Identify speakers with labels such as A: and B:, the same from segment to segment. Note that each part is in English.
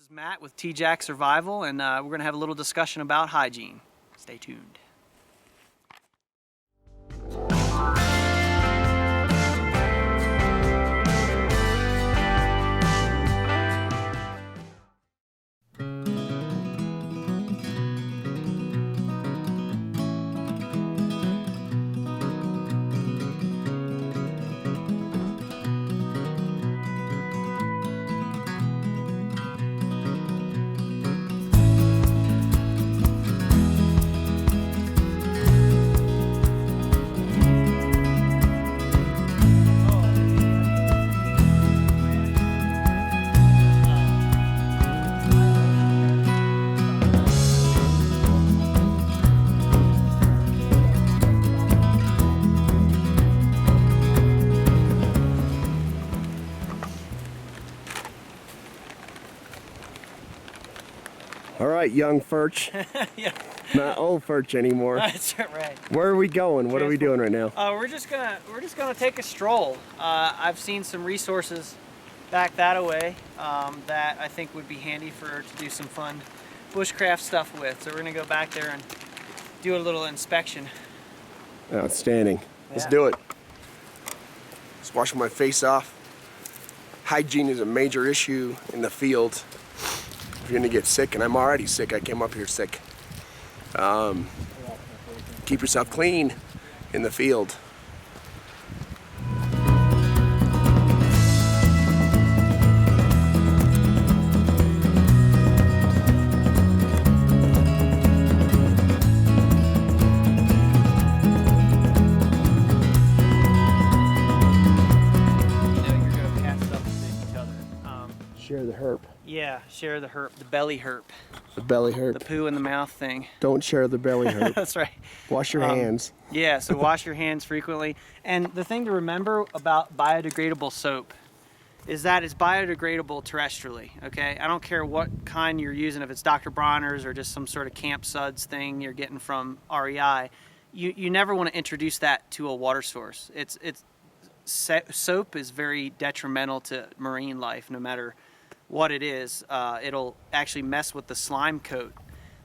A: is Matt with T-Jack Survival, and we're going to have a little discussion about hygiene. Stay tuned.
B: All right, young Furch.
A: Yeah.
B: Not old Furch anymore.
A: That's right.
B: Where are we going? What are we doing right now?
A: We're just gonna take a stroll. I've seen some resources back that away that I think would be handy to do some fun bushcraft stuff with. So we're gonna go back there and do a little inspection.
B: Outstanding. Let's
A: Yeah.
B: do it. Just washing my face off. Hygiene is a major issue in the field. If you're gonna get sick, and I'm already sick, I came up here sick. Keep yourself clean in the field. Share the herp.
A: Yeah, share the herp, the belly herp,
B: The belly
A: the
B: herp.
A: poo in the mouth thing.
B: Don't share the belly herp.
A: That's right.
B: Wash your hands.
A: Yeah, so wash your hands frequently. And the thing to remember about biodegradable soap is that it's biodegradable terrestrially, okay? I don't care what kind you're using, if it's Dr. Bronner's or just some sort of Camp Suds thing you're getting from REI. You never want to introduce that to a water source. Soap is very detrimental to marine life, no matter what it is. It'll actually mess with the slime coat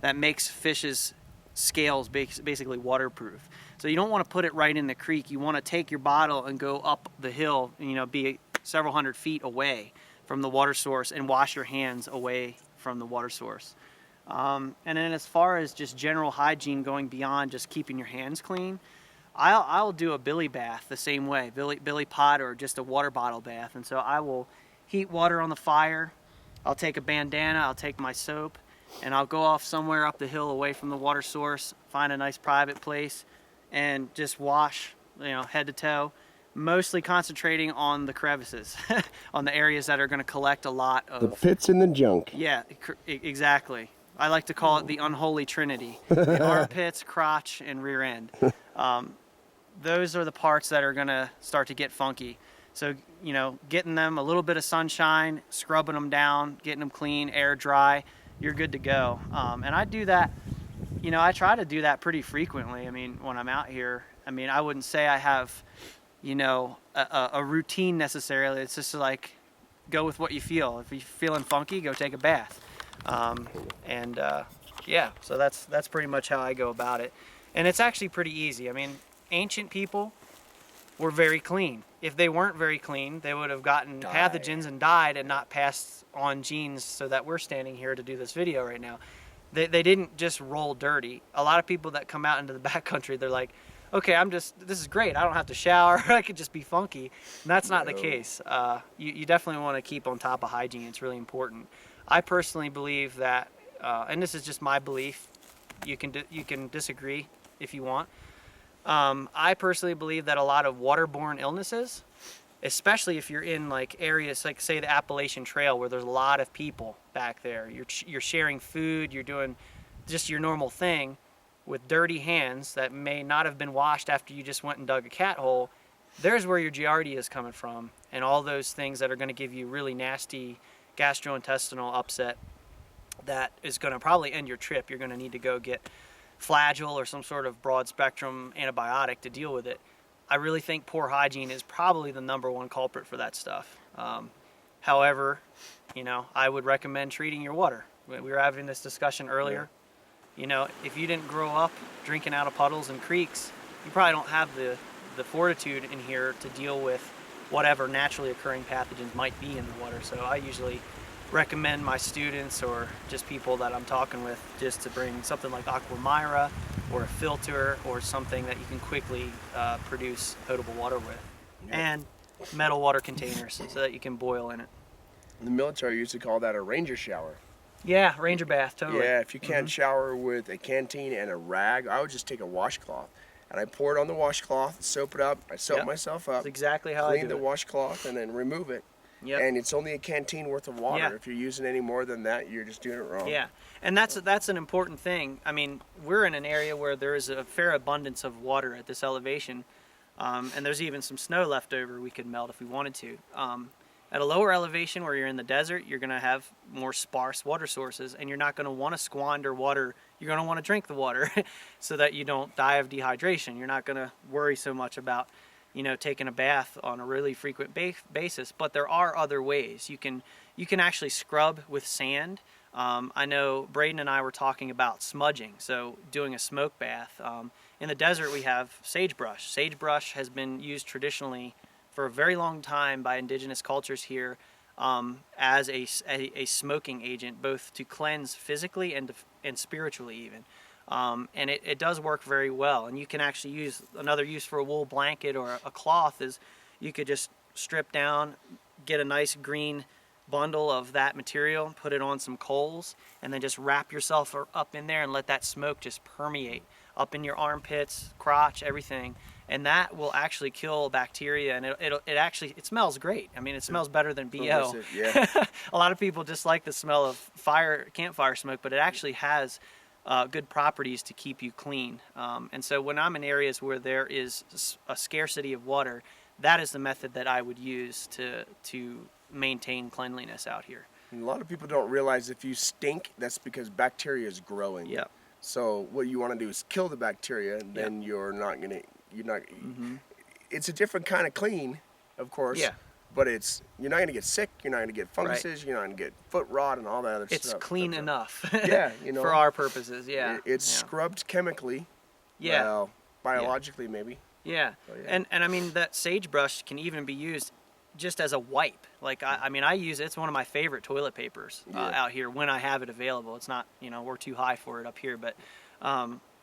A: that makes fish's scales basically waterproof. So you don't want to put it right in the creek. You want to take your bottle and go up the hill, be several hundred feet away from the water source and wash your hands away from the water source. And then as far as just general hygiene, going beyond just keeping your hands clean, I'll do a billy bath the same way, billy pot, or just a water bottle bath. And so I will heat water on the fire. I'll take a bandana, I'll take my soap, and I'll go off somewhere up the hill away from the water source, find a nice private place, and just wash, head to toe, mostly concentrating on the crevices, on the areas that are going to collect a lot of...
B: The pits and the junk.
A: Yeah, exactly. I like to call it the unholy trinity. The armpits, crotch, and rear end. Those are the parts that are going to start to get funky. So, getting them a little bit of sunshine, scrubbing them down, getting them clean, air dry, you're good to go. And I do that, I try to do that pretty frequently. When I'm out here, I wouldn't say I have, a routine necessarily. It's just like, go with what you feel. If you're feeling funky, go take a bath. Yeah, so that's pretty much how I go about it. And it's actually pretty easy. Ancient people were very clean. If they weren't very clean, they would have gotten pathogens and died and not passed on genes, so that we're standing here to do this video right now. They didn't just roll dirty. A lot of people that come out into the backcountry, they're like, okay, this is great. I don't have to shower. I could just be funky. And that's not the case. You definitely want to keep on top of hygiene. It's really important. I personally believe that, and this is just my belief, you can disagree if you want. I personally believe that a lot of waterborne illnesses, especially if you're in areas like, say, the Appalachian Trail, where there's a lot of people back there, you're sharing food, you're doing just your normal thing with dirty hands that may not have been washed after you just went and dug a cat hole. There's where your giardia is coming from, and all those things that are going to give you really nasty gastrointestinal upset that is going to probably end your trip. You're going to need to go get Flagyl or some sort of broad spectrum antibiotic to deal with it. I really think poor hygiene is probably the #1 culprit for that stuff. However, you know, I would recommend treating your water. We were having this discussion earlier. You know, if you didn't grow up drinking out of puddles and creeks, you probably don't have the fortitude in here to deal with whatever naturally occurring pathogens might be in the water. So I usually recommend my students or just people that I'm talking with just to bring something like Aqua Myra or a filter or something that you can quickly produce potable water with. And metal water containers so that you can boil in it.
B: The military used to call that a ranger shower.
A: Yeah, ranger bath, totally.
B: Yeah, if you can't shower with a canteen and a rag, I would just take a washcloth and I pour it on the washcloth, soap it up, I soap myself up.
A: That's exactly how I do
B: clean the washcloth and then remove it.
A: Yep.
B: And it's only a canteen worth of water.
A: Yeah.
B: If you're using any more than that, you're just doing it wrong.
A: Yeah, and that's an important thing. I mean, we're in an area where there is a fair abundance of water at this elevation, and there's even some snow left over we could melt if we wanted to. At a lower elevation where you're in the desert, you're going to have more sparse water sources, and you're not going to want to squander water. You're going to want to drink the water so that you don't die of dehydration. You're not going to worry so much about, you know, taking a bath on a really frequent basis. But there are other ways. You can actually scrub with sand. I know Braden and I were talking about smudging, so doing a smoke bath. In the desert, we have sagebrush. Sagebrush has been used traditionally for a very long time by indigenous cultures here as a smoking agent, both to cleanse physically and spiritually even. And it does work very well. And you can actually use, another use for a wool blanket or a cloth is you could just strip down, get a nice green bundle of that material, put it on some coals, and then just wrap yourself up in there and let that smoke just permeate up in your armpits, crotch, everything. And that will actually kill bacteria, and it smells great. I mean, it smells better than BO.
B: Yeah.
A: A lot of people dislike the smell of campfire smoke, but it actually has good properties to keep you clean. And so when I'm in areas where there is a scarcity of water, that is the method that I would use to maintain cleanliness out here.
B: And a lot of people don't realize if you stink, that's because bacteria is growing.
A: Yep.
B: So what you want to do is kill the bacteria, and then you're not. It's a different kind of clean, of course.
A: Yeah.
B: But you're not going to get sick. You're not going to get funguses. You're not going to get foot rot and all that other stuff.
A: It's clean enough.
B: Yeah, you know.
A: For our purposes, yeah.
B: It's scrubbed chemically.
A: Yeah.
B: Well, biologically maybe.
A: Yeah. And I mean that sagebrush can even be used just as a wipe. Like I mean I use it. It's one of my favorite toilet papers out here when I have it available. It's not, you know, we're too high for it up here, but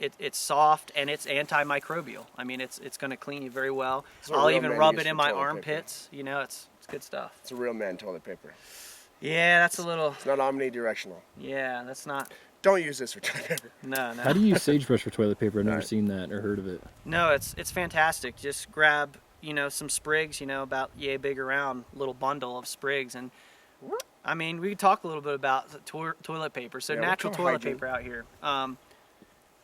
A: it's soft and it's antimicrobial. I mean it's going to clean you very well. I'll even rub it in my armpits. You know, it's good stuff.
B: It's a real man toilet paper.
A: Yeah, that's a little.
B: It's not omnidirectional.
A: Yeah, that's not.
B: Don't use this for toilet paper.
A: No.
C: How do you use sagebrush for toilet paper? I've never seen that or heard of it.
A: No, it's fantastic. Just grab, you know, some sprigs, you know, about yay big around, little bundle of sprigs, and I mean we could talk a little bit about toilet paper. So natural toilet paper out here.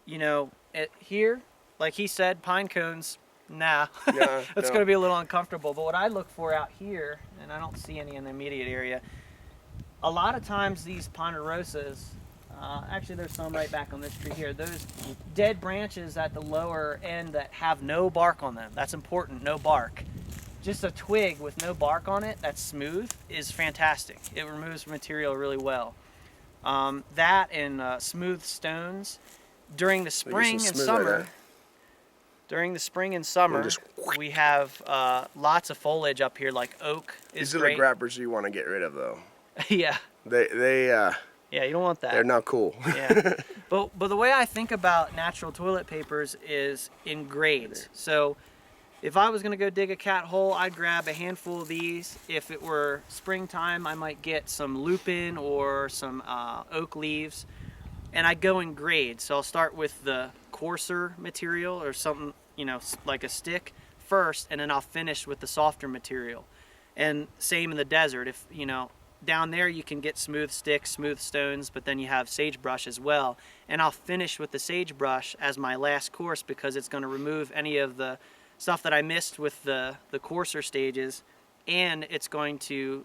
A: You know, here, like he said, pine cones. Nah, it's going to be a little uncomfortable. But what I look for out here, and I don't see any in the immediate area, a lot of times these ponderosas, actually there's some right back on this tree here, those dead branches at the lower end that have no bark on them, that's important, no bark. Just a twig with no bark on it that's smooth is fantastic. It removes material really well. That and smooth stones during the spring and summer. During the spring and summer, we have lots of foliage up here, like oak is
B: These are
A: great.
B: the grabbers you want to get rid of, though.
A: Yeah.
B: Yeah,
A: you don't want that.
B: they're not cool.
A: Yeah. But the way I think about natural toilet papers is in grades. So if I was going to go dig a cat hole, I'd grab a handful of these. If it were springtime, I might get some lupin or some oak leaves. And I'd go in grades. So I'll start with the coarser material or something, you know, like a stick first, and then I'll finish with the softer material. And same in the desert. If, you know, down there you can get smooth sticks, smooth stones, but then you have sagebrush as well. And I'll finish with the sagebrush as my last course because it's going to remove any of the stuff that I missed with the coarser stages, and it's going to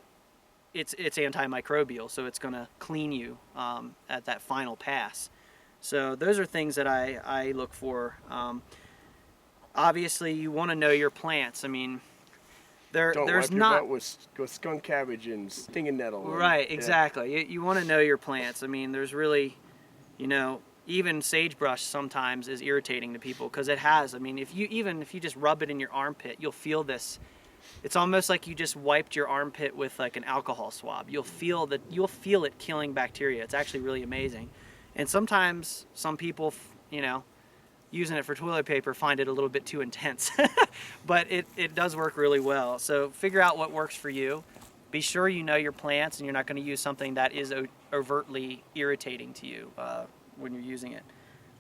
A: it's antimicrobial, so it's going to clean you at that final pass. So those are things that I look for. Obviously, you want to know your plants. I mean,
B: Don't
A: there's
B: wipe your
A: not
B: butt with skunk cabbage and stinging nettle.
A: right, exactly. You want to know your plants. I mean, there's really, you know, even sagebrush sometimes is irritating to people because it has. I mean, if you just rub it in your armpit, you'll feel this. It's almost like you just wiped your armpit with like an alcohol swab. You'll feel it killing bacteria. It's actually really amazing. And sometimes some people, you know, using it for toilet paper find it a little bit too intense. But it does work really well. So figure out what works for you. Be sure you know your plants and you're not going to use something that is overtly irritating to you when you're using it.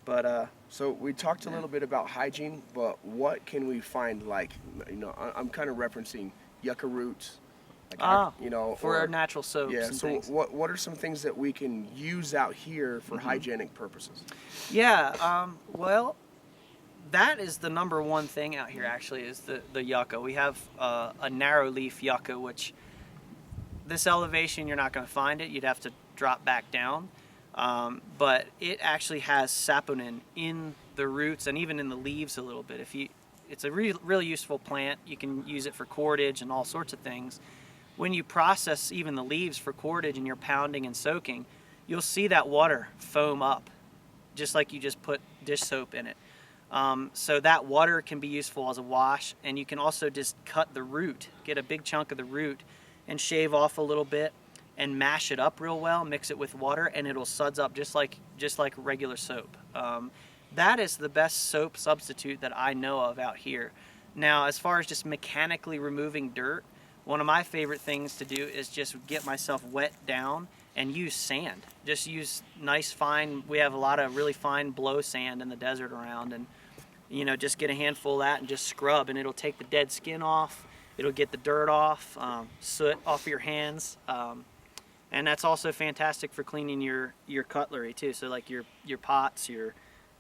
A: But
B: so we talked a little bit about hygiene, but what can we find, like, you know, I'm kind of referencing yucca roots, like, you know,
A: for our natural soaps.
B: Yeah.
A: And
B: So
A: things.
B: what are some things that we can use out here for hygienic purposes?
A: Yeah. Well, that is the number one thing out here. Actually, is the yucca. We have a narrow leaf yucca, which this elevation you're not going to find it. You'd have to drop back down. But it actually has saponin in the roots and even in the leaves a little bit. It's a really useful plant. You can use it for cordage and all sorts of things. When you process even the leaves for cordage and you're pounding and soaking, you'll see that water foam up, just like you just put dish soap in it. So that water can be useful as a wash, and you can also just cut the root, get a big chunk of the root and shave off a little bit and mash it up real well, mix it with water, and it'll suds up just like regular soap. That is the best soap substitute that I know of out here. Now, as far as just mechanically removing dirt, one of my favorite things to do is just get myself wet down and use sand. Just use nice fine, we have a lot of really fine blow sand in the desert around, and you know, just get a handful of that and just scrub, and it'll take the dead skin off, it'll get the dirt off, soot off your hands. And that's also fantastic for cleaning your cutlery too. So like your pots, your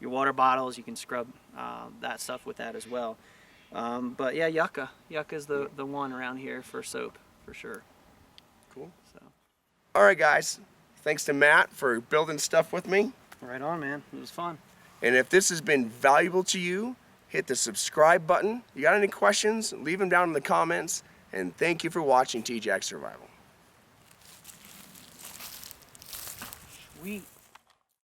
A: water bottles, you can scrub that stuff with that as well. But yeah, Yucca is the one around here for soap for sure.
B: Cool.
A: So.
B: All right, guys. Thanks to Matt for building stuff with me.
A: Right on, man. It was fun.
B: And if this has been valuable to you, hit the subscribe button. You got any questions? Leave them down in the comments. And thank you for watching T-Jack Survival.
A: Sweet.